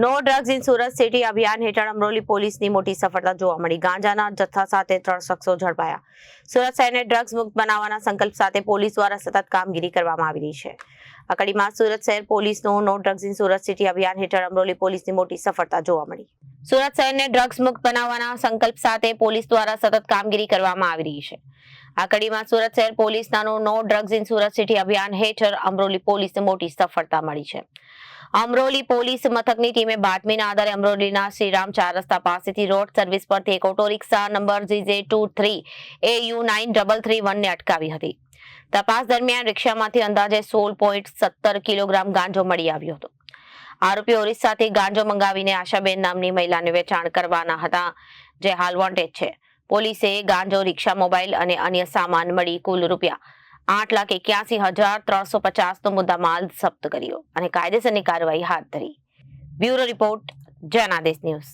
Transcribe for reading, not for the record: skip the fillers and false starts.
No drugs in Surat city અભિયાન હેઠળ અમરોલી પોલીસની મોટી સફળતા જોવા મળી. ગાંજાના જથ્થા સાથે 3 શખ્સો ઝડપાયા. સુરત શહેરને ડ્રગ્સ મુક્ત બનાવવાના સંકલ્પ સાથે પોલીસ દ્વારા સતત કામગીરી કરવામાં આવી રહી છે. આ કડીમાં સુરત શહેર પોલીસનું no drugs in Surat city અભિયાન હેઠળ અમરોલી પોલીસની મોટી સફળતા જોવા મળી. સુરત શહેરને ડ્રગ્સ મુક્ત બનાવવાના સંકલ્પ સાથે પોલીસ દ્વારા સતત કામગીરી કરવામાં આવી રહી છે. આ કડીમાં સુરત શહેર પોલીસના no drugs in Surat city અભિયાન હેઠળ અમરોલી પોલીસને મોટી સફળતા મળી છે. અમરોલી પોલીસ મથકની ટીમે બાતમીના આધારે અમરોલીના શ્રીરામ 4 રસ્તા પાસેથી રોડ સર્વિસ પરથી એક ઓટો રિક્ષા નંબર GJ23AU9331 ને અટકાવી હતી. તપાસ દરમિયાન રિક્ષામાંથી અંદાજે 16.17 કિલોગ્રામ ગાંજો મળી આવ્યો હતો. આરોપીઓ ઓરિસ્સાથી ગાંજો મંગાવીને આશાબેન નામની મહિલાને વેચાણ કરવાના હતા, જે હાલ વોન્ટેડ છે. પોલીસે ગાંજો, રિક્ષા, મોબાઈલ અને અન્ય સામાન મળી કુલ ₹8,81,350 નો મુદ્દામાલ જપ્ત કર્યો અને કાયદેસરની કાર્યવાહી હાથ ધરી. Bureau report, Janadesh news.